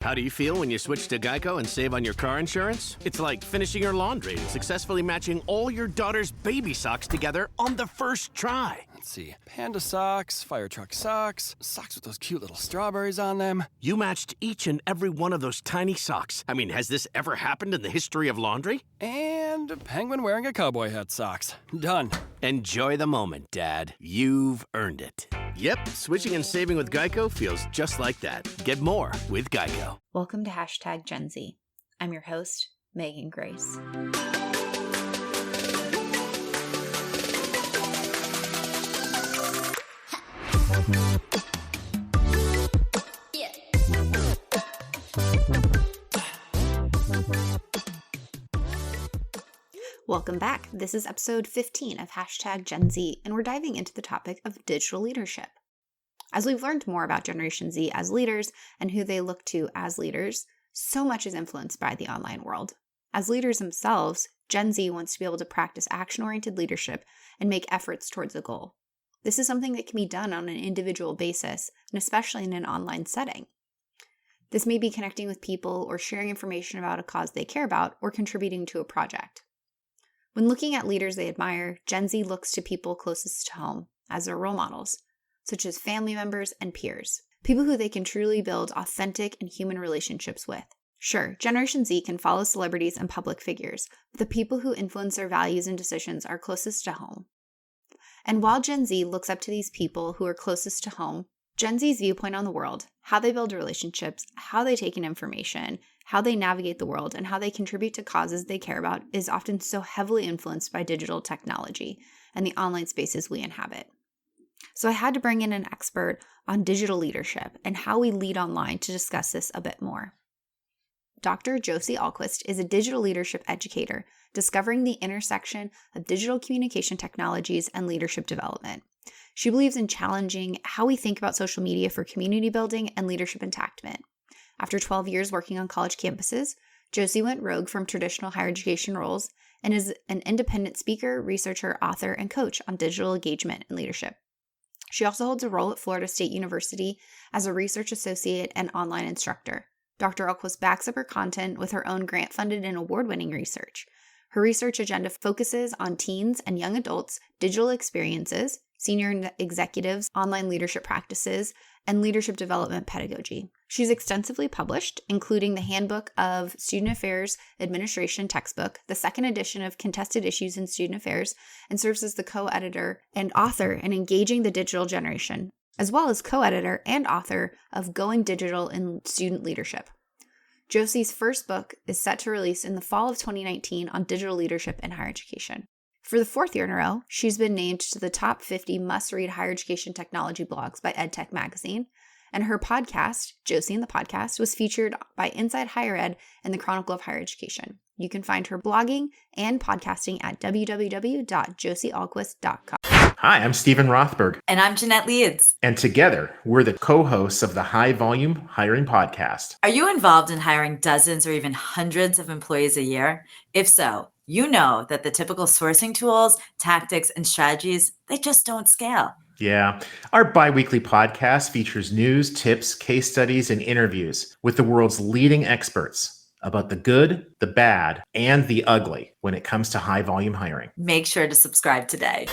How do you feel when you switch to Geico and save on your car insurance? It's like finishing your laundry and successfully matching all your daughter's baby socks together on the first try. Let's see. Panda socks, fire truck socks, socks with those cute little strawberries on them. You matched each and every one of those tiny socks. I mean, has this ever happened in the history of laundry? And a penguin wearing a cowboy hat socks. Done. Enjoy the moment, Dad. You've earned it. Yep, switching and saving with Geico feels just like that. Get more with Geico. Welcome to Hashtag Gen Z. I'm your host, Megan Grace. Welcome back. This is episode 15 of Hashtag Gen Z, and we're diving into the topic of digital leadership. As we've learned more about Generation Z as leaders and who they look to as leaders, so much is influenced by the online world. As leaders themselves, Gen Z wants to be able to practice action-oriented leadership and make efforts towards a goal. This is something that can be done on an individual basis, and especially in an online setting. This may be connecting with people or sharing information about a cause they care about or contributing to a project. When looking at leaders they admire, Gen Z looks to people closest to home as their role models, such as family members and peers, people who they can truly build authentic and human relationships with. Sure, Generation Z can follow celebrities and public figures, but the people who influence their values and decisions are closest to home. And while Gen Z looks up to these people who are closest to home, Gen Z's viewpoint on the world, how they build relationships, how they take in information, how they navigate the world, and how they contribute to causes they care about is often so heavily influenced by digital technology and the online spaces we inhabit. So I had to bring in an expert on digital leadership and how we lead online to discuss this a bit more. Dr. Josie Ahlquist is a digital leadership educator, discovering the intersection of digital communication technologies and leadership development. She believes in challenging how we think about social media for community building and leadership enactment. After 12 years working on college campuses, Josie went rogue from traditional higher education roles and is an independent speaker, researcher, author, and coach on digital engagement and leadership. She also holds a role at Florida State University as a research associate and online instructor. Dr. Ahlquist backs up her content with her own grant-funded and award-winning research. Her research agenda focuses on teens and young adults' digital experiences, senior executives' online leadership practices, and leadership development pedagogy. She's extensively published, including the Handbook of Student Affairs Administration textbook, the second edition of Contested Issues in Student Affairs, and serves as the co-editor and author in Engaging the Digital Generation, as well as co-editor and author of Going Digital in Student Leadership. Josie's first book is set to release in the fall of 2019 on digital leadership in higher education. For the fourth year in a row, she's been named to the top 50 must-read higher education technology blogs by EdTech Magazine, and her podcast, Josie and the Podcast, was featured by Inside Higher Ed and the Chronicle of Higher Education. You can find her blogging and podcasting at www.josieahlquist.com. Hi, I'm Stephen Rothberg. And I'm Jeanette Leeds. And together, we're the co-hosts of the High Volume Hiring Podcast. Are you involved in hiring dozens or even hundreds of employees a year? If so, you know that the typical sourcing tools, tactics, and strategies, they just don't scale. Yeah. Our bi-weekly podcast features news, tips, case studies, and interviews with the world's leading experts about the good, the bad, and the ugly when it comes to high volume hiring. Make sure to subscribe today.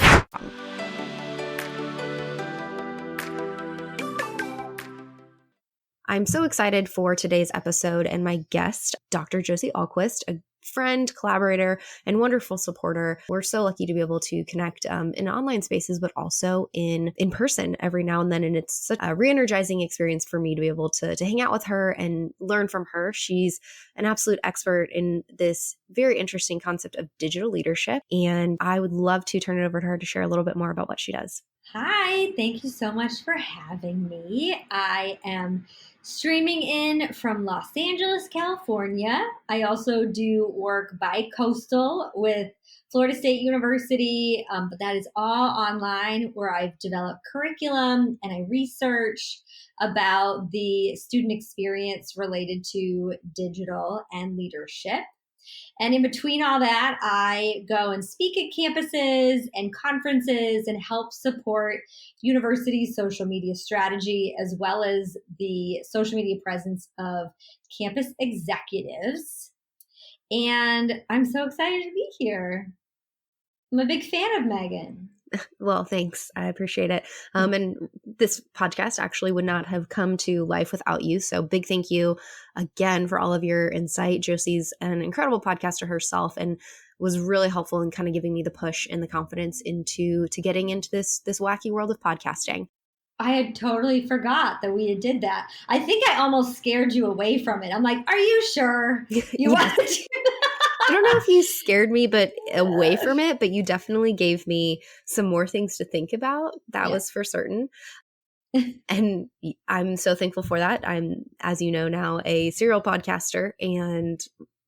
I'm so excited for today's episode and my guest, Dr. Josie Ahlquist, a friend, collaborator, and wonderful supporter. We're so lucky to be able to connect in online spaces, but also in person every now and then. And it's such a re-energizing experience for me to be able to hang out with her and learn from her. She's an absolute expert in this very interesting concept of digital leadership. And I would love to turn it over to her to share a little bit more about what she does. Hi, thank you so much for having me. I am streaming in from Los Angeles, California. I also do work bi-coastal with Florida State University, but that is all online, where I've developed curriculum and I research about the student experience related to digital and leadership. And in between all that, I go and speak at campuses and conferences and help support universities' social media strategy, as well as the social media presence of campus executives. And I'm so excited to be here. I'm a big fan of Megan. Well, thanks. I appreciate it. And this podcast actually would not have come to life without you. So big thank you again for all of your insight. Josie's an incredible podcaster herself and was really helpful in kind of giving me the push and the confidence to getting into this wacky world of podcasting. I had totally forgot that we did that. I think I almost scared you away from it. I'm like, are you sure you want to do that? I don't know if you scared me but away from it, but you definitely gave me some more things to think about. That was for certain. And I'm so thankful for that. I'm, as you know now, a serial podcaster and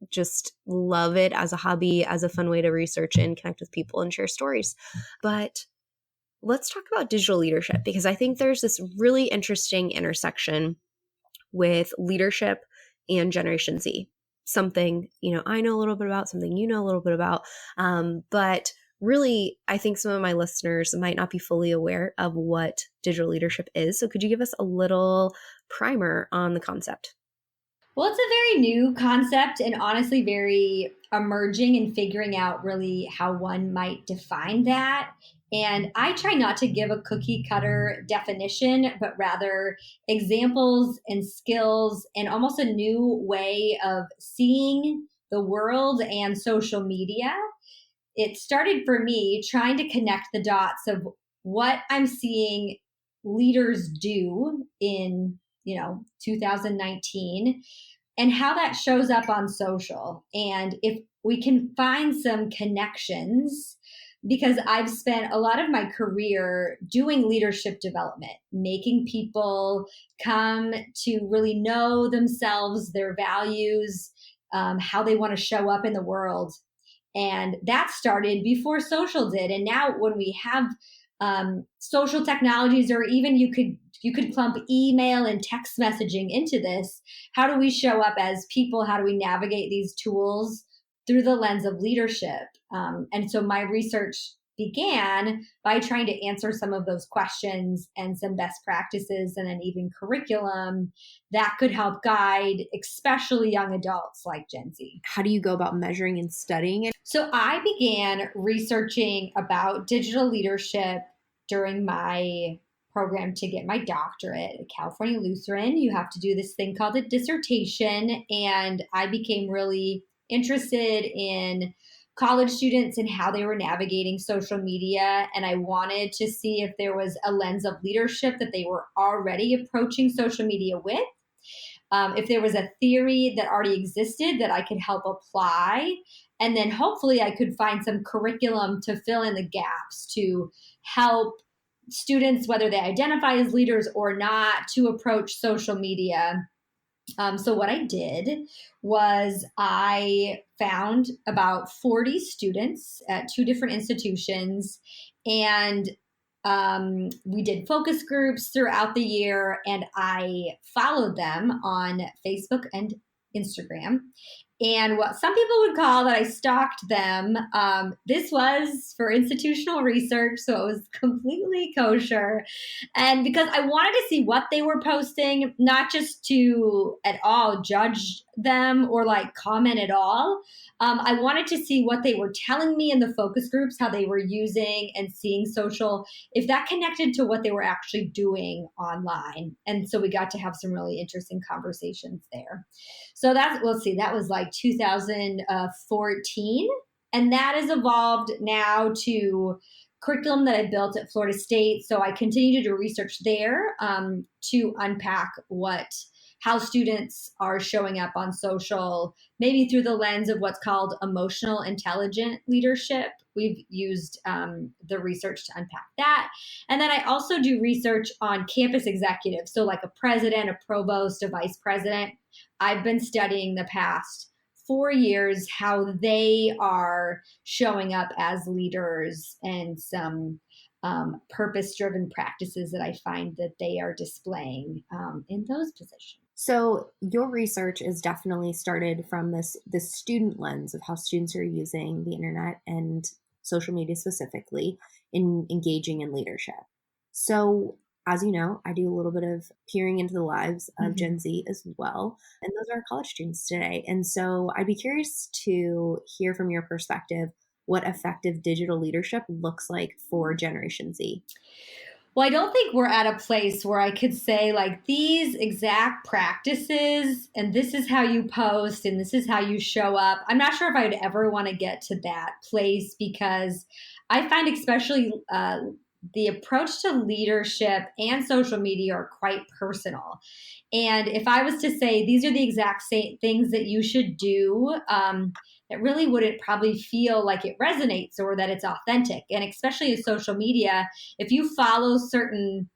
just love it as a hobby, as a fun way to research and connect with people and share stories. But let's talk about digital leadership, because I think there's this really interesting intersection with leadership and Generation Z. Something, I know a little bit about, something you know a little bit about. But really, I think some of my listeners might not be fully aware of what digital leadership is. So could you give us a little primer on the concept? Well, it's a very new concept and honestly very emerging and figuring out really how one might define that. And I try not to give a cookie cutter definition, but rather examples and skills and almost a new way of seeing the world and social media. It started for me trying to connect the dots of what I'm seeing leaders do in, 2019 and how that shows up on social. And if we can find some connections, because I've spent a lot of my career doing leadership development, making people come to really know themselves, their values, how they want to show up in the world. And that started before social did. And now when we have social technologies, or even you could clump email and text messaging into this, how do we show up as people? How do we navigate these tools through the lens of leadership? And so my research began by trying to answer some of those questions and some best practices and then even curriculum that could help guide, especially young adults like Gen Z. How do you go about measuring and studying it? So I began researching about digital leadership during my program to get my doctorate at California Lutheran. You have to do this thing called a dissertation. And I became really interested in college students and how they were navigating social media. And I wanted to see if there was a lens of leadership that they were already approaching social media with. If there was a theory that already existed that I could help apply. And then hopefully I could find some curriculum to fill in the gaps to help students, whether they identify as leaders or not, to approach social media. So what I did was I found about 40 students at 2 different institutions, and we did focus groups throughout the year, and I followed them on Facebook and Instagram. And what some people would call that I stalked them, this was for institutional research, so it was completely kosher. And because I wanted to see what they were posting, not just to at all judge them or like comment at all. I wanted to see what they were telling me in the focus groups, how they were using and seeing social, if that connected to what they were actually doing online. And so we got to have some really interesting conversations there. So that was like 2014. And that has evolved now to curriculum that I built at Florida State. So I continue to do research there to unpack how students are showing up on social, maybe through the lens of what's called emotional intelligent leadership. We've used the research to unpack that. And then I also do research on campus executives. So like a president, a provost, a vice president. I've been studying the past 4 years how they are showing up as leaders and some purpose-driven practices that I find that they are displaying in those positions. So your research is definitely started from this student lens of how students are using the internet and social media specifically in engaging in leadership. So as you know, I do a little bit of peering into the lives of Gen Z as well. And those are college students today. And so I'd be curious to hear from your perspective what effective digital leadership looks like for Generation Z. Well, I don't think we're at a place where I could say like these exact practices and this is how you post and this is how you show up. I'm not sure if I would ever want to get to that place because I find especially the approach to leadership and social media are quite personal. And if I was to say these are the exact same things that you should do, it really wouldn't probably feel like it resonates or that it's authentic. And especially in social media, if you follow certain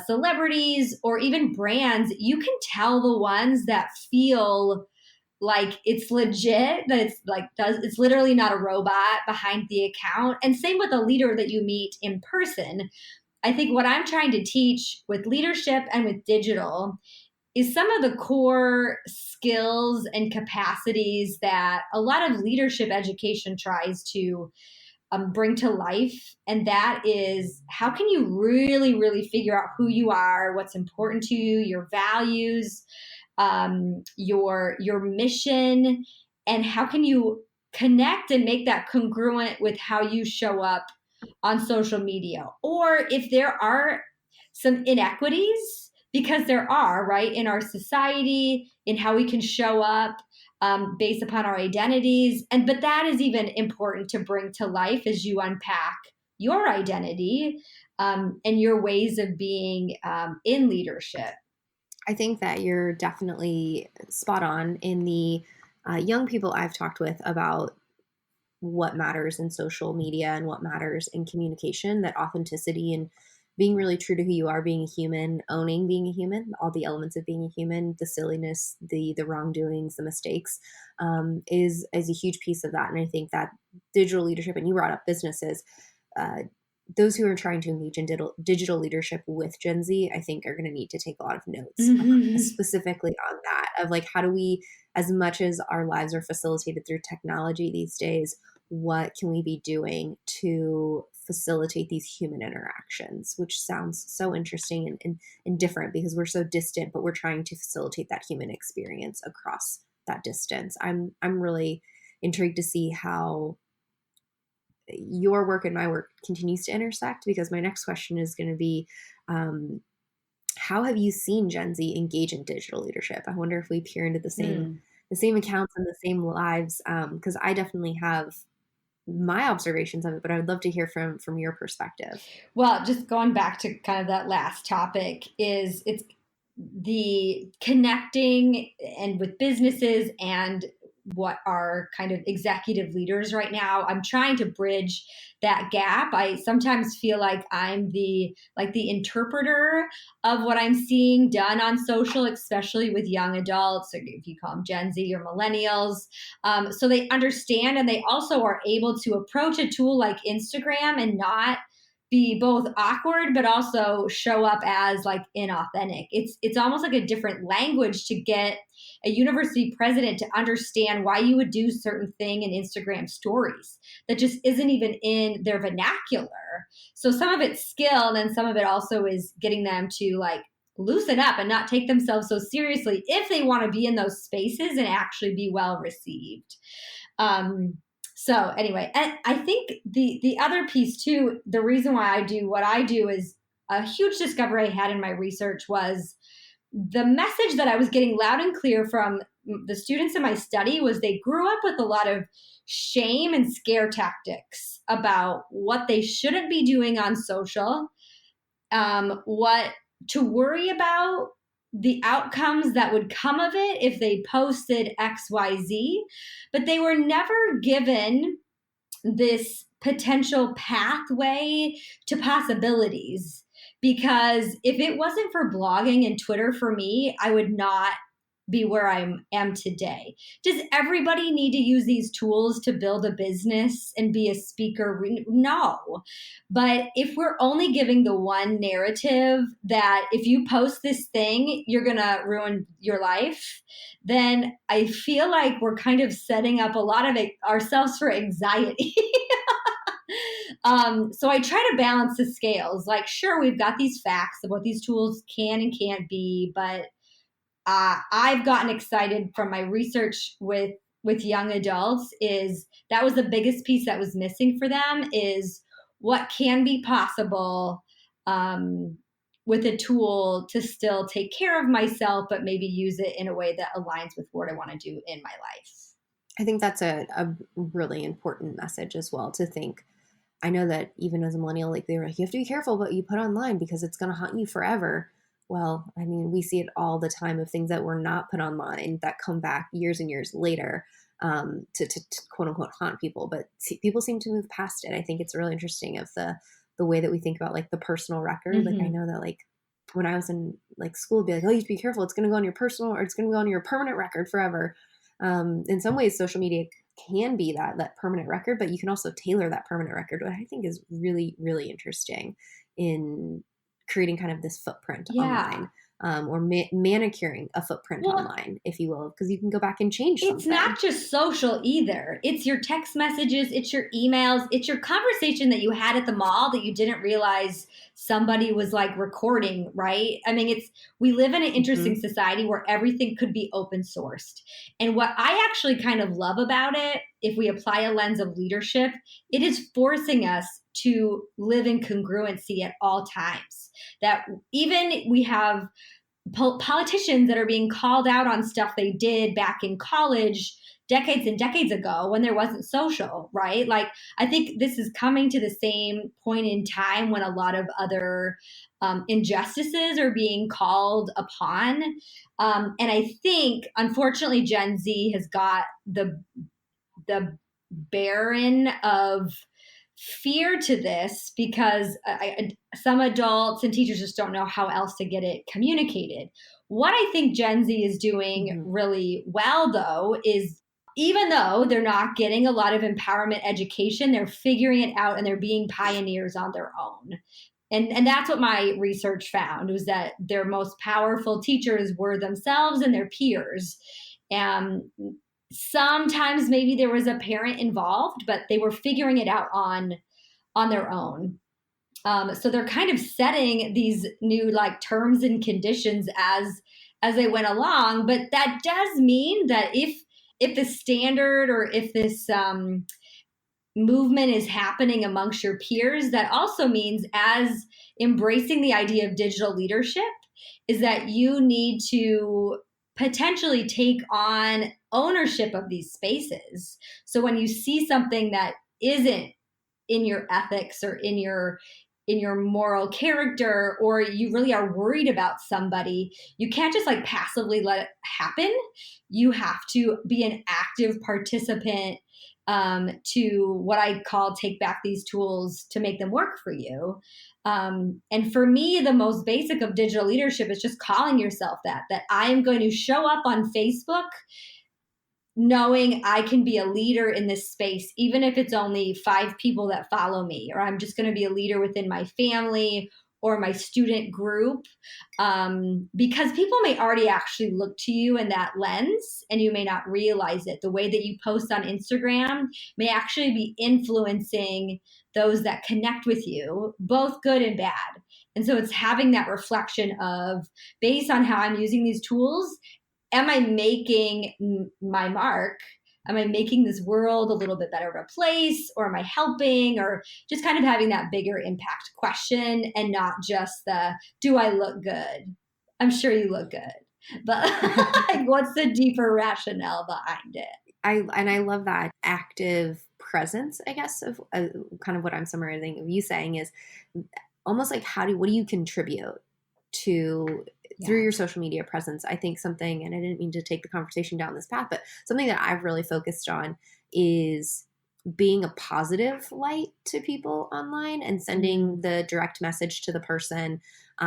celebrities or even brands, you can tell the ones that feel like it's legit, that it's literally not a robot behind the account. And same with a leader that you meet in person. I think what I'm trying to teach with leadership and with digital is some of the core skills and capacities that a lot of leadership education tries to bring to life. And that is, how can you really, really figure out who you are, what's important to you, your values, your mission, and how can you connect and make that congruent with how you show up on social media? Or if there are some inequities, because there are, right, in our society, in how we can show up based upon our identities. But that is even important to bring to life as you unpack your identity and your ways of being in leadership. I think that you're definitely spot on in the young people I've talked with about what matters in social media and what matters in communication, that authenticity and being really true to who you are, being a human, owning being a human, all the elements of being a human, the silliness, the wrongdoings, the mistakes, is a huge piece of that. And I think that digital leadership, and you brought up businesses, those who are trying to engage in digital leadership with Gen Z, I think are going to need to take a lot of notes specifically on that, of like, how do we, as much as our lives are facilitated through technology these days, what can we be doing to facilitate these human interactions, which sounds so interesting and different because we're so distant, but we're trying to facilitate that human experience across that distance. I'm really intrigued to see how your work and my work continues to intersect, because my next question is going to be, how have you seen Gen Z engage in digital leadership? I wonder if we peer into the same accounts and the same lives, because I definitely have my observations of it, but I would love to hear from your perspective. Well, just going back to kind of that last topic, is it's the connecting and with businesses and what are kind of executive leaders right now. I'm trying to bridge that gap. I sometimes feel like I'm the interpreter of what I'm seeing done on social, especially with young adults, or if you call them Gen Z or millennials. So they understand, and they also are able to approach a tool like Instagram and not be both awkward, but also show up as like inauthentic. It's almost like a different language to get a university president to understand why you would do certain thing in Instagram stories that just isn't even in their vernacular. So some of it's skill, and then some of it also is getting them to like loosen up and not take themselves so seriously if they want to be in those spaces and actually be well received. So anyway, and I think the other piece too, the reason why I do what I do is a huge discovery I had in my research was the message that I was getting loud and clear from the students in my study was they grew up with a lot of shame and scare tactics about what they shouldn't be doing on social, what to worry about, the outcomes that would come of it if they posted XYZ, but they were never given this potential pathway to possibilities. Because if it wasn't for blogging and Twitter for me, I would not be where I am today. Does everybody need to use these tools to build a business and be a speaker? No. But if we're only giving the one narrative that if you post this thing, you're going to ruin your life, then I feel like we're kind of setting up a lot of ourselves for anxiety. So I try to balance the scales. Like, sure, we've got these facts of what these tools can and can't be, but I've gotten excited from my research with young adults is that was the biggest piece that was missing for them is what can be possible with a tool to still take care of myself, but maybe use it in a way that aligns with what I want to do in my life. I think that's a really important message as well to think. I know that even as a millennial, like they were like, you have to be careful what you put online because it's going to haunt you forever. Well, I mean, we see it all the time of things that were not put online that come back years and years later to quote unquote haunt people. But people seem to move past it. I think it's really interesting of the way that we think about like the personal record. Mm-hmm. Like I know that like when I was in like school, it'd be like, oh, you have to be careful. It's going to go on your personal or it's going to go on your permanent record forever. In some ways, social media can be that permanent record, but you can also tailor that permanent record, which I think is really, really interesting in creating kind of this footprint online, or manicuring a footprint online, if you will, because you can go back and change something. It's not just social either. It's your text messages, it's your emails, it's your conversation that you had at the mall that you didn't realize somebody was like recording, right? I mean, we live in an interesting society where everything could be open sourced. And what I actually kind of love about it, if we apply a lens of leadership, it is forcing us to live in congruency at all times. That even we have politicians that are being called out on stuff they did back in college decades and decades ago when there wasn't social, right? Like, I think this is coming to the same point in time when a lot of other injustices are being called upon. And I think, unfortunately, Gen Z has got the barren of fear to this because some adults and teachers just don't know how else to get it communicated. What I think Gen Z is doing really well, though, is even though they're not getting a lot of empowerment education, they're figuring it out and they're being pioneers on their own. And that's what my research found, was that their most powerful teachers were themselves and their peers. And sometimes maybe there was a parent involved, but they were figuring it out on their own. So they're kind of setting these new like terms and conditions as they went along. But that does mean that if the standard or if this movement is happening amongst your peers, that also means as embracing the idea of digital leadership is that you need to potentially take on ownership of these spaces. So when you see something that isn't in your ethics or in your moral character, or you really are worried about somebody, you can't just like passively let it happen. You have to be an active participant to what I call take back these tools to make them work for you. And for me, the most basic of digital leadership is just calling yourself that I am going to show up on Facebook knowing I can be a leader in this space, even if it's only 5 people that follow me, or I'm just going to be a leader within my family or my student group, because people may already actually look to you in that lens and you may not realize it. The way that you post on Instagram may actually be influencing those that connect with you, both good and bad. And so it's having that reflection of, based on how I'm using these tools, am I making my mark? Am I making this world a little bit better of a place, or am I helping, or just kind of having that bigger impact question and not just the, do I look good? I'm sure you look good, but like, what's the deeper rationale behind it? I love that active presence, I guess, of kind of what I'm summarizing of you saying is almost like what do you contribute to through your social media presence? I think something, and I didn't mean to take the conversation down this path, but something that I've really focused on is being a positive light to people online and sending the direct message to the person,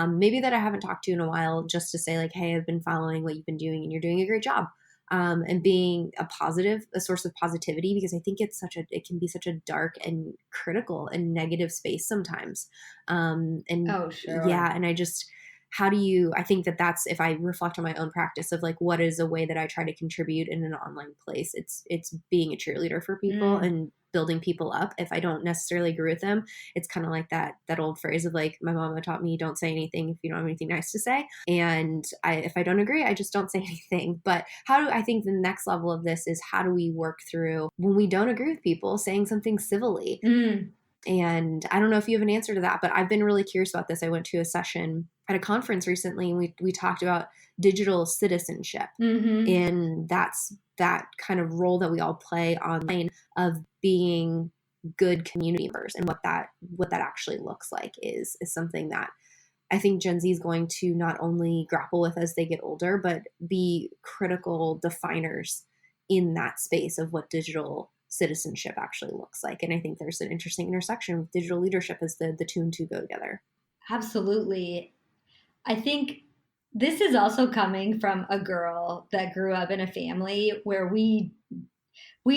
maybe that I haven't talked to in a while, just to say like, hey, I've been following what you've been doing and you're doing a great job. And being a source of positivity, because I think it can be such a dark and critical and negative space sometimes. Oh, sure. Yeah. And I think that's, if I reflect on my own practice of like, what is a way that I try to contribute in an online place? It's being a cheerleader for people and building people up. If I don't necessarily agree with them, it's kind of like that old phrase of like, my mama taught me, don't say anything if you don't have anything nice to say. And if I don't agree, I just don't say anything. But I think the next level of this is, how do we work through when we don't agree with people, saying something civilly? And I don't know if you have an answer to that, but I've been really curious about this. I went to a session at a conference recently, and we talked about digital citizenship. And that's that kind of role that we all play online of being good community members, and what that actually looks like is something that I think Gen Z is going to not only grapple with as they get older, but be critical definers in that space of what digital citizenship actually looks like. And I think there's an interesting intersection with digital leadership as the two and two go together. Absolutely. I think this is also coming from a girl that grew up in a family where we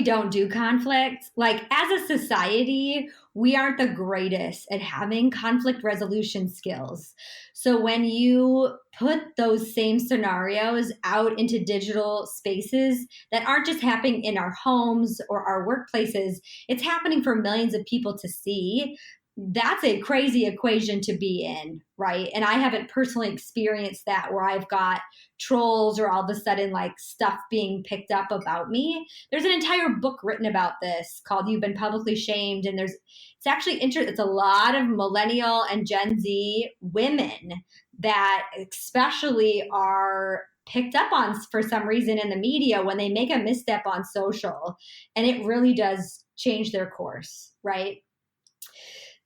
don't do conflict. Like, as a society, we aren't the greatest at having conflict resolution skills. So when you put those same scenarios out into digital spaces that aren't just happening in our homes or our workplaces, it's happening for millions of people to see. That's a crazy equation to be in, right? And I haven't personally experienced that, where I've got trolls or all of a sudden like stuff being picked up about me. There's an entire book written about this called You've Been Publicly Shamed. And it's actually it's a lot of millennial and Gen Z women that especially are picked up on for some reason in the media when they make a misstep on social. And it really does change their course, right?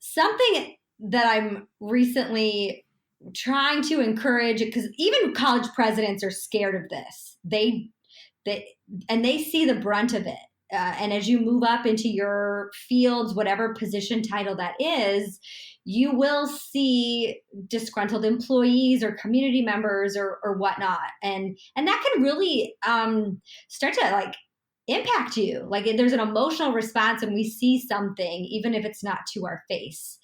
Something that I'm recently trying to encourage, because even college presidents are scared of this. They see the brunt of it. And as you move up into your fields, whatever position title that is, you will see disgruntled employees or community members or whatnot. And that can really start to like impact you. Like, there's an emotional response when we see something, even if it's not to our face.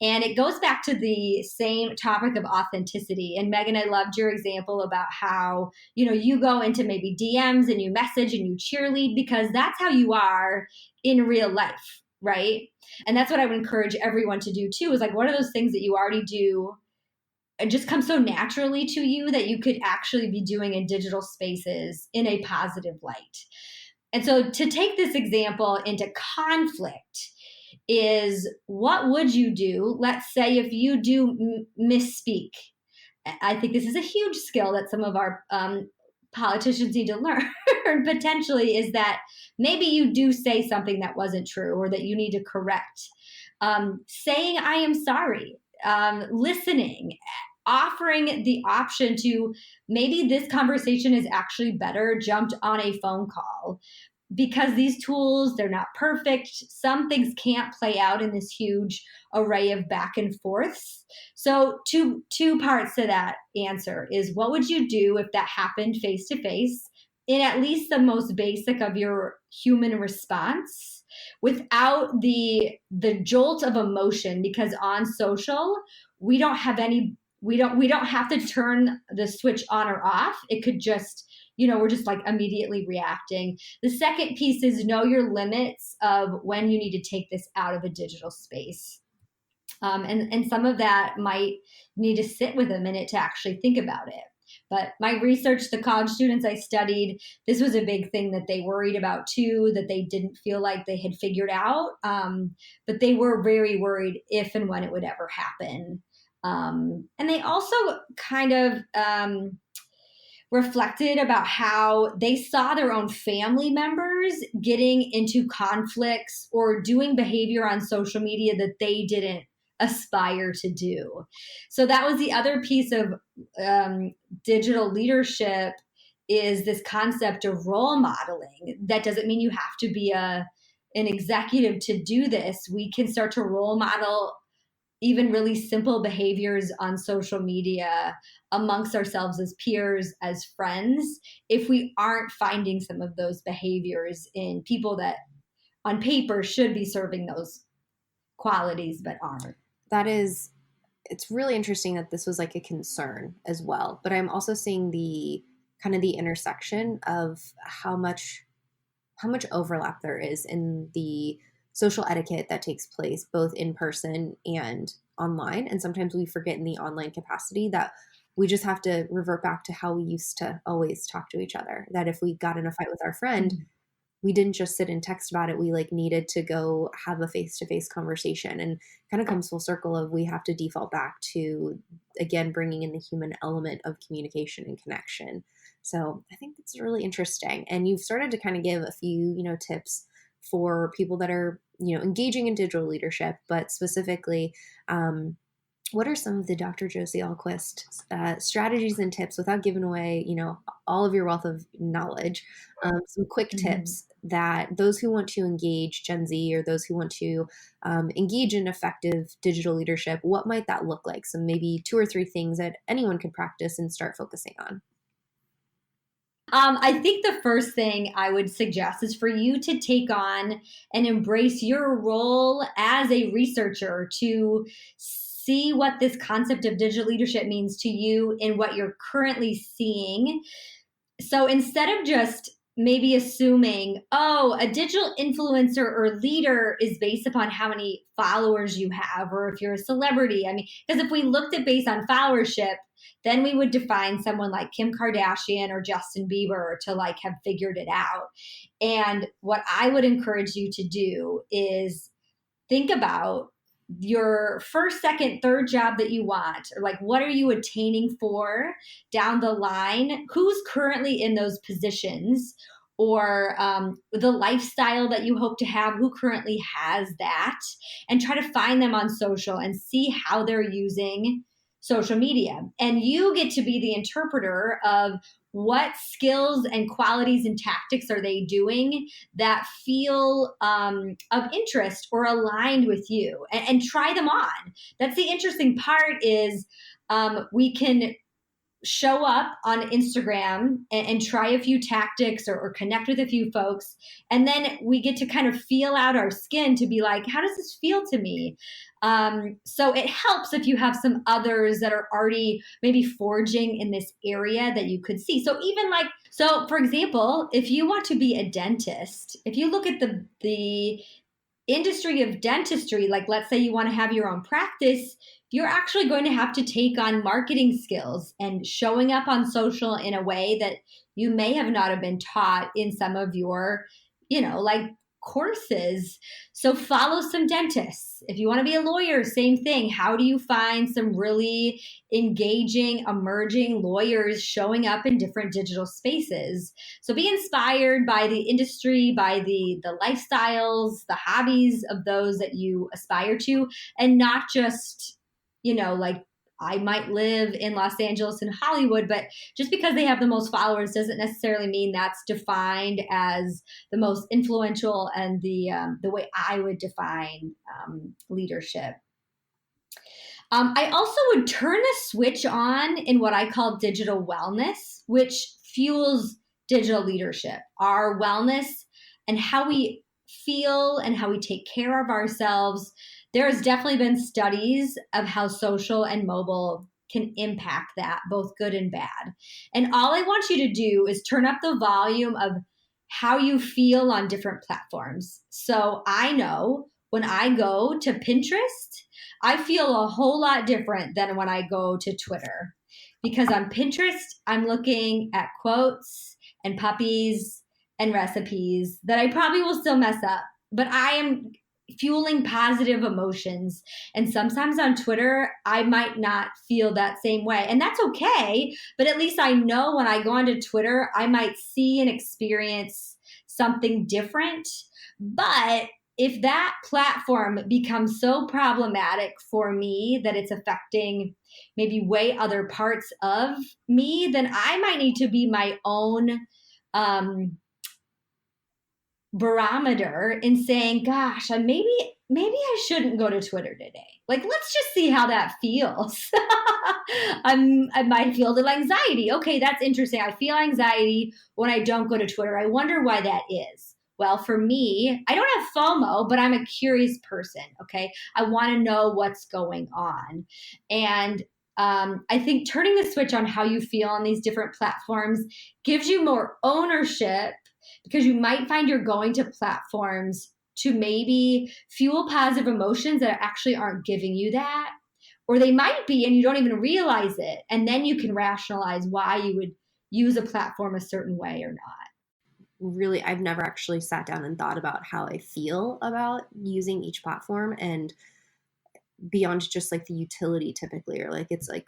And it goes back to the same topic of authenticity. And Megan, I loved your example about how, you go into maybe DMs and you message and you cheerlead because that's how you are in real life, right? And that's what I would encourage everyone to do too, is like, what are those things that you already do and just come so naturally to you that you could actually be doing in digital spaces in a positive light? And so to take this example into conflict is, what would you do? Let's say if you do misspeak. I think this is a huge skill that some of our politicians need to learn potentially, is that maybe you do say something that wasn't true or that you need to correct. Saying I am sorry, listening, offering the option to, maybe this conversation is actually better jumped on a phone call, because these tools, they're not perfect. Some things can't play out in this huge array of back and forths. So two parts to that answer is, what would you do if that happened face to face, in at least the most basic of your human response, without the jolt of emotion? Because on social, we don't have to turn the switch on or off. It could just, we're just like immediately reacting. The second piece is, know your limits of when you need to take this out of a digital space. And some of that might need to sit with a minute to actually think about it. But my research, the college students I studied, this was a big thing that they worried about too, that they didn't feel like they had figured out. But they were very worried if and when it would ever happen. And they also kind of reflected about how they saw their own family members getting into conflicts or doing behavior on social media that they didn't aspire to do. So that was the other piece of digital leadership, is this concept of role modeling. That doesn't mean you have to be a an executive to do this, we can start to role model even really simple behaviors on social media amongst ourselves as peers, as friends, if we aren't finding some of those behaviors in people that on paper should be serving those qualities but aren't. It's really interesting that this was like a concern as well, but I'm also seeing the kind of the intersection of how much overlap there is in the social etiquette that takes place both in person and online. And sometimes we forget in the online capacity that we just have to revert back to how we used to always talk to each other. That if we got in a fight with our friend, we didn't just sit and text about it. We like needed to go have a face-to-face conversation, and kind of comes full circle of we have to default back to, again, bringing in the human element of communication and connection. So I think that's really interesting. And you've started to kind of give a few, tips for people that are, engaging in digital leadership, but specifically, what are some of the Dr. Josie Ahlquist strategies and tips, without giving away, all of your wealth of knowledge, some quick tips that those who want to engage Gen Z, or those who want to engage in effective digital leadership, what might that look like? So maybe 2 or 3 things that anyone could practice and start focusing on. I think the first thing I would suggest is for you to take on and embrace your role as a researcher, to see what this concept of digital leadership means to you in what you're currently seeing. So instead of just maybe assuming, a digital influencer or leader is based upon how many followers you have, or if you're a celebrity. I mean, because if we looked at based on followership, then we would define someone like Kim Kardashian or Justin Bieber to like have figured it out. And what I would encourage you to do is think about your first, second, third job that you want, or like, what are you attaining for down the line? Who's currently in those positions, or the lifestyle that you hope to have, who currently has that, and try to find them on social and see how they're using social media. And you get to be the interpreter of what skills and qualities and tactics are they doing that feel of interest or aligned with you, and try them on. That's the interesting part, is we can show up on Instagram and try a few tactics, or connect with a few folks. And then we get to kind of feel out our skin to be like, how does this feel to me? So it helps if you have some others that are already maybe forging in this area that you could see. So even like, so for example, if you want to be a dentist, if you look at the industry of dentistry, like let's say you want to have your own practice, you're actually going to have to take on marketing skills and showing up on social in a way that you may have not have been taught in some of your, like courses. So follow some dentists. If you want to be a lawyer, same thing. How do you find some really engaging, emerging lawyers showing up in different digital spaces? So be inspired by the industry, by the lifestyles, the hobbies of those that you aspire to, and not just, like I might live in Los Angeles and Hollywood, but just because they have the most followers doesn't necessarily mean that's defined as the most influential and the way I would define leadership. I also would turn the switch on in what I call digital wellness, which fuels digital leadership, our wellness and how we feel and how we take care of ourselves. There has definitely been studies of how social and mobile can impact that, both good and bad. And all I want you to do is turn up the volume of how you feel on different platforms. So I know when I go to Pinterest, I feel a whole lot different than when I go to Twitter. Because on Pinterest, I'm looking at quotes and puppies and recipes that I probably will still mess up, but I am fueling positive emotions. And sometimes on Twitter, I might not feel that same way. And that's okay. But at least I know when I go onto Twitter, I might see and experience something different. But if that platform becomes so problematic for me that it's affecting maybe way other parts of me, then I might need to be my own barometer in saying, gosh, maybe I shouldn't go to Twitter today. Like, let's just see how that feels. I might feel a little anxiety. Okay, that's interesting. I feel anxiety when I don't go to Twitter. I wonder why that is. Well, for me, I don't have FOMO, but I'm a curious person. Okay. I want to know what's going on. And I think turning the switch on how you feel on these different platforms gives you more ownership, because you might find you're going to platforms to maybe fuel positive emotions that actually aren't giving you that, or they might be and you don't even realize it. And then you can rationalize why you would use a platform a certain way or not. Really, I've never actually sat down and thought about how I feel about using each platform, and beyond just like the utility typically, or like it's like,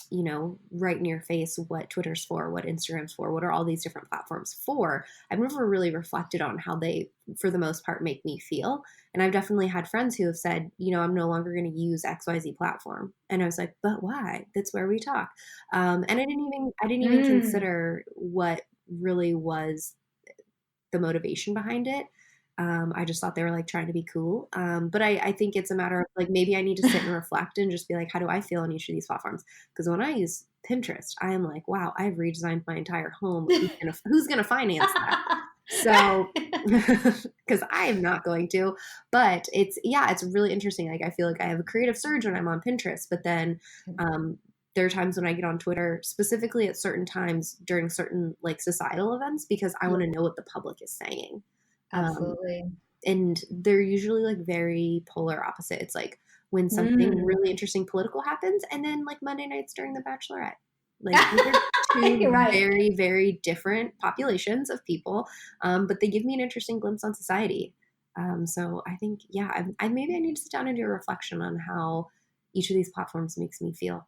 you know, right in your face what Twitter's for, what Instagram's for, what are all these different platforms for. I've never really reflected on how they, for the most part, make me feel. And I've definitely had friends who have said, you know, I'm no longer going to use XYZ platform. And I was like, but why? That's where we talk. And I didn't even consider what really was the motivation behind it. I just thought they were like trying to be cool. But I think it's a matter of like, maybe I need to sit and reflect and just be like, how do I feel on each of these platforms? Because when I use Pinterest, I am like, wow, I've redesigned my entire home. Who's gonna finance that? So, because I am not going to, but it's really interesting. Like, I feel like I have a creative surge when I'm on Pinterest, but then, there are times when I get on Twitter, specifically at certain times during certain like societal events, because I want to know what the public is saying. Absolutely. And they're usually like very polar opposite. It's like when something really interesting political happens, and then like Monday nights during The Bachelorette. Like, these are two Right. very, very different populations of people, but they give me an interesting glimpse on society. So I think, maybe I need to sit down and do a reflection on how each of these platforms makes me feel.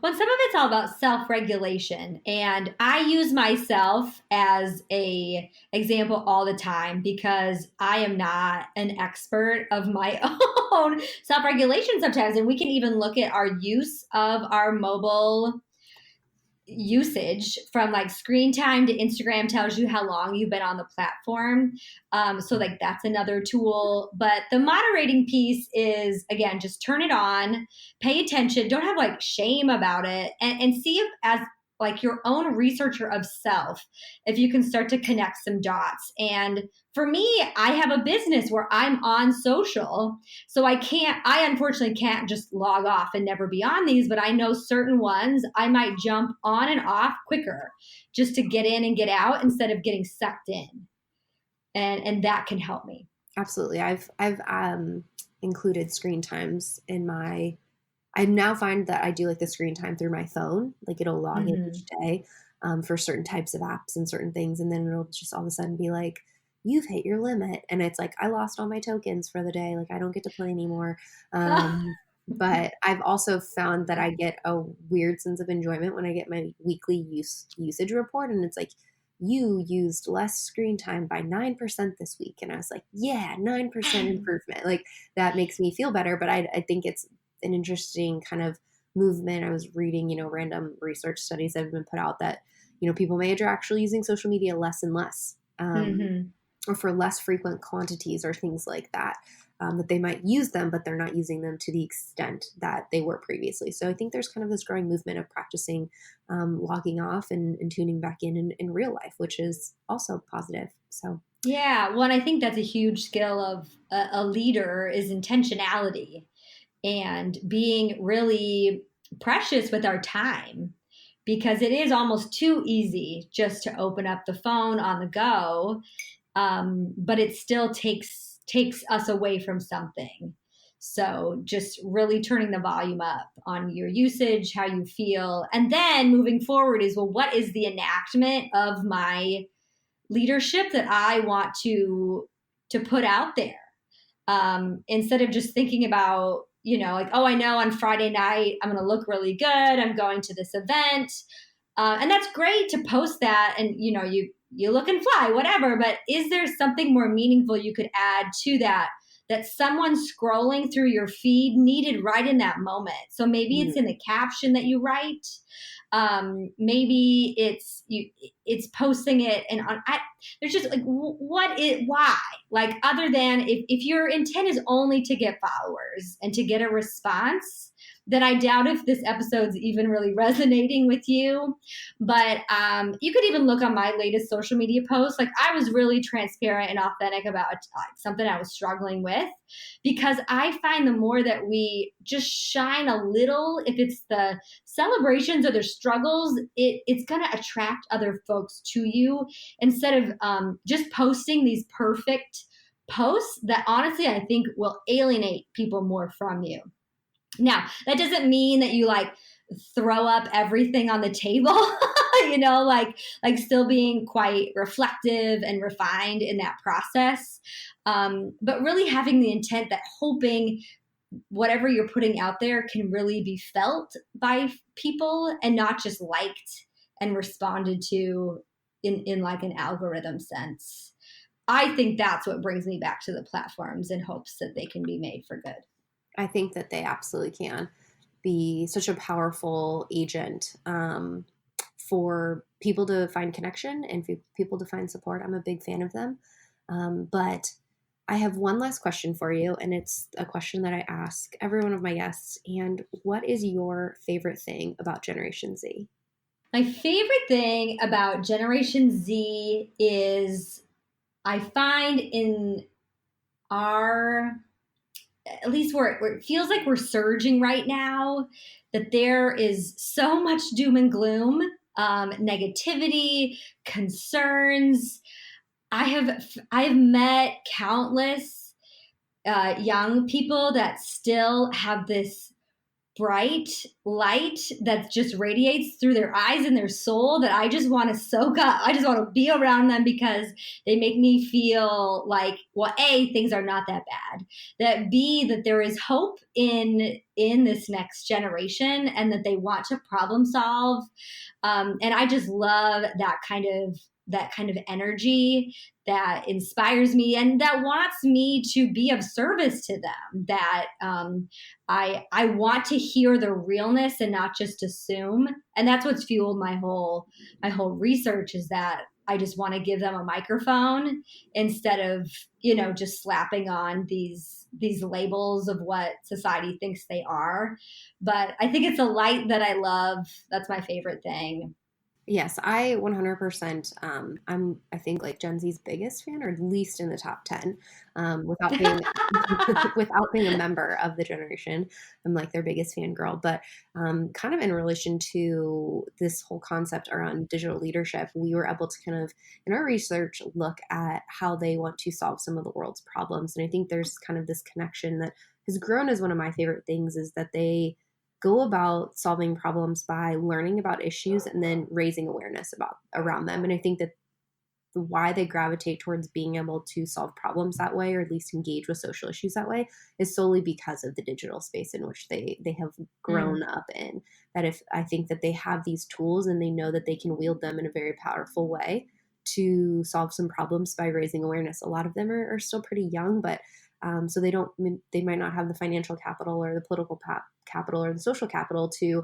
Well, some of it's all about self-regulation, and I use myself as a example all the time because I am not an expert of my own self-regulation sometimes. And we can even look at our use of our mobile usage, from like screen time to Instagram tells you how long you've been on the platform. So like that's another tool. But the moderating piece is, again, just turn it on, pay attention, don't have like shame about it, and see if, as like your own researcher of self, if you can start to connect some dots. And for me, I have a business where I'm on social. So I unfortunately can't just log off and never be on these, but I know certain ones I might jump on and off quicker just to get in and get out instead of getting sucked in. And that can help me. Absolutely. I've included screen times in my, I now find that I do like the screen time through my phone. Like, it'll log in each day for certain types of apps and certain things. And then it'll just all of a sudden be like, you've hit your limit. And it's like, I lost all my tokens for the day. Like, I don't get to play anymore. But I've also found that I get a weird sense of enjoyment when I get my weekly usage report. And it's like, you used less screen time by 9% this week. And I was like, yeah, 9% improvement. Like, that makes me feel better. But I think it's an interesting kind of movement. I was reading, random research studies that have been put out that, people may are actually using social media less and less, or for less frequent quantities or things like that, that they might use them, but they're not using them to the extent that they were previously. So I think there's kind of this growing movement of practicing logging off and tuning back in real life, which is also positive. So yeah, well, and I think that's a huge skill of a leader, is intentionality and being really precious with our time, because it is almost too easy just to open up the phone on the go, but it still takes us away from something. So just really turning the volume up on your usage, how you feel, and then moving forward is, well, what is the enactment of my leadership that I want to put out there, instead of just thinking about, like, oh, I know on Friday night I'm going to look really good, I'm going to this event, and that's great to post that, and you look and fly, whatever. But is there something more meaningful you could add to that someone scrolling through your feed needed right in that moment? So maybe it's in the caption that you write. Maybe it's posting it and there's just like, why? Like, other than if your intent is only to get followers and to get a response, then I doubt if this episode's even really resonating with you. But you could even look on my latest social media posts. Like, I was really transparent and authentic about something I was struggling with, because I find the more that we just shine a little, if it's the celebrations or the struggles, it's going to attract other folks to you, instead of just posting these perfect posts that honestly I think will alienate people more from you. Now, that doesn't mean that you like throw up everything on the table, like still being quite reflective and refined in that process. But really having the intent that hoping whatever you're putting out there can really be felt by people and not just liked and responded to in like an algorithm sense. I think that's what brings me back to the platforms, in hopes that they can be made for good. I think that they absolutely can be such a powerful agent for people to find connection and for people to find support. I'm a big fan of them. But I have one last question for you, and it's a question that I ask every one of my guests. And what is your favorite thing about Generation Z? My favorite thing about Generation Z is I find in at least where it feels like we're surging right now, that there is so much doom and gloom, negativity, concerns. I have met countless young people that still have this bright light that just radiates through their eyes and their soul, that I just want to soak up. I just want to be around them, because they make me feel like, well, A, things are not that bad, that B, that there is hope in this next generation, and that they want to problem solve. And I just love that kind of energy that inspires me and that wants me to be of service to them, that I want to hear the realness and not just assume. And that's what's fueled my whole research, is that I just want to give them a microphone instead of, just slapping on these labels of what society thinks they are. But I think it's a light that I love. That's my favorite thing. Yes, I 100%. I think like Gen Z's biggest fan, or at least in the top 10, without being without being a member of the generation. I'm like their biggest fangirl. But kind of in relation to this whole concept around digital leadership, we were able to kind of, in our research, look at how they want to solve some of the world's problems. And I think there's kind of this connection that has grown as one of my favorite things, is that they go about solving problems by learning about issues and then raising awareness around them. And I think that why they gravitate towards being able to solve problems that way, or at least engage with social issues that way, is solely because of the digital space in which they have grown up in. That I think that they have these tools and they know that they can wield them in a very powerful way to solve some problems by raising awareness. A lot of them are still pretty young, but so they might not have the financial capital or the political capital or the social capital to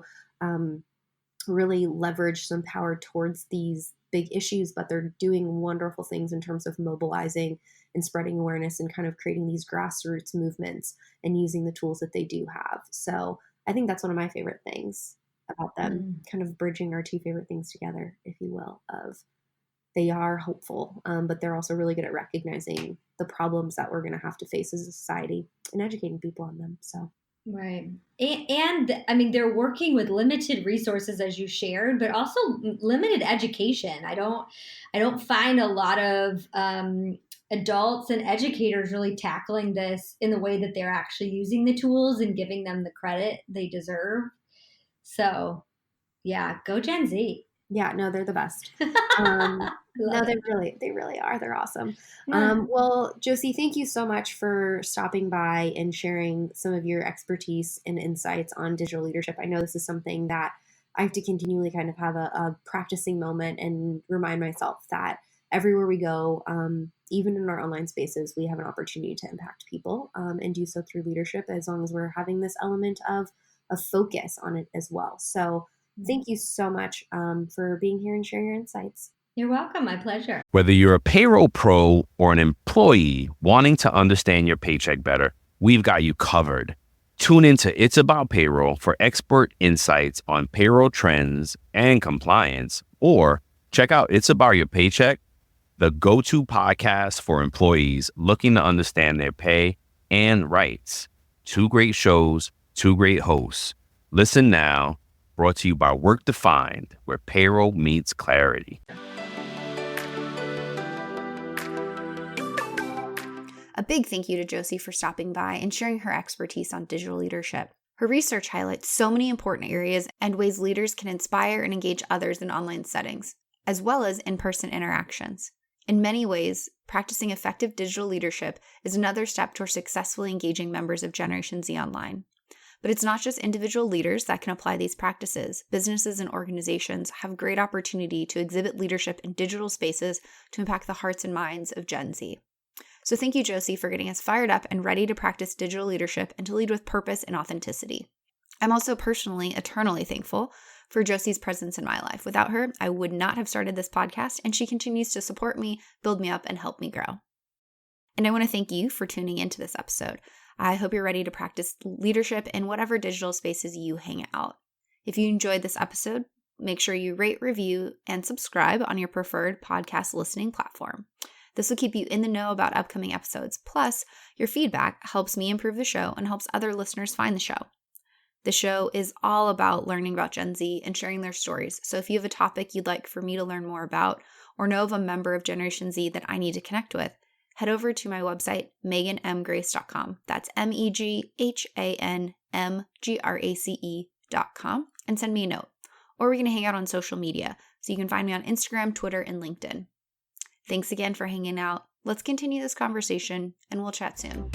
really leverage some power towards these big issues, but they're doing wonderful things in terms of mobilizing and spreading awareness and kind of creating these grassroots movements and using the tools that they do have. So I think that's one of my favorite things about them, kind of bridging our two favorite things together, if you will, of they are hopeful, but they're also really good at recognizing the problems that we're going to have to face as a society and educating people on them. So. Right. And I mean, they're working with limited resources, as you shared, but also limited education. I don't find a lot of adults and educators really tackling this in the way that they're actually using the tools and giving them the credit they deserve. So yeah, go Gen Z. Yeah, no, they're the best. No, they really are. They're awesome. Yeah. Well, Josie, thank you so much for stopping by and sharing some of your expertise and insights on digital leadership. I know this is something that I have to continually kind of have a practicing moment and remind myself that everywhere we go, even in our online spaces, we have an opportunity to impact people and do so through leadership, as long as we're having this element of focus on it as well. So Thank you so much for being here and sharing your insights. You're welcome. My pleasure. Whether you're a payroll pro or an employee wanting to understand your paycheck better, we've got you covered. Tune into It's About Payroll for expert insights on payroll trends and compliance, or check out It's About Your Paycheck, the go-to podcast for employees looking to understand their pay and rights. 2 great shows, 2 great hosts. Listen now, brought to you by Work Defined, where payroll meets clarity. A big thank you to Josie for stopping by and sharing her expertise on digital leadership. Her research highlights so many important areas and ways leaders can inspire and engage others in online settings, as well as in-person interactions. In many ways, practicing effective digital leadership is another step toward successfully engaging members of Generation Z online. But it's not just individual leaders that can apply these practices. Businesses and organizations have great opportunity to exhibit leadership in digital spaces to impact the hearts and minds of Gen Z. So thank you, Josie, for getting us fired up and ready to practice digital leadership and to lead with purpose and authenticity. I'm also personally eternally thankful for Josie's presence in my life. Without her, I would not have started this podcast, and she continues to support me, build me up, and help me grow. And I want to thank you for tuning into this episode. I hope you're ready to practice leadership in whatever digital spaces you hang out. If you enjoyed this episode, make sure you rate, review, and subscribe on your preferred podcast listening platform. This will keep you in the know about upcoming episodes. Plus, your feedback helps me improve the show and helps other listeners find the show. The show is all about learning about Gen Z and sharing their stories. So if you have a topic you'd like for me to learn more about or know of a member of Generation Z that I need to connect with, head over to my website, meganmgrace.com. That's MEGANMGRACE.com, and send me a note. Or we're going to hang out on social media. So you can find me on Instagram, Twitter, and LinkedIn. Thanks again for hanging out. Let's continue this conversation, and we'll chat soon.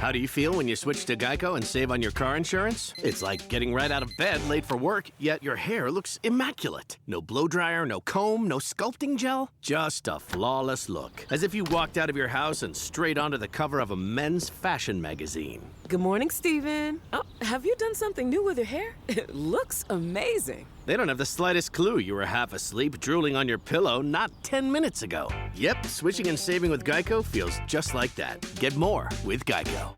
How do you feel when you switch to Geico and save on your car insurance? It's like getting right out of bed late for work, yet your hair looks immaculate. No blow dryer, no comb, no sculpting gel. Just a flawless look. As if you walked out of your house and straight onto the cover of a men's fashion magazine. Good morning, Steven. Oh, have you done something new with your hair? It looks amazing. They don't have the slightest clue you were half asleep, drooling on your pillow not 10 minutes ago. Yep, switching and saving with Geico feels just like that. Get more with Geico.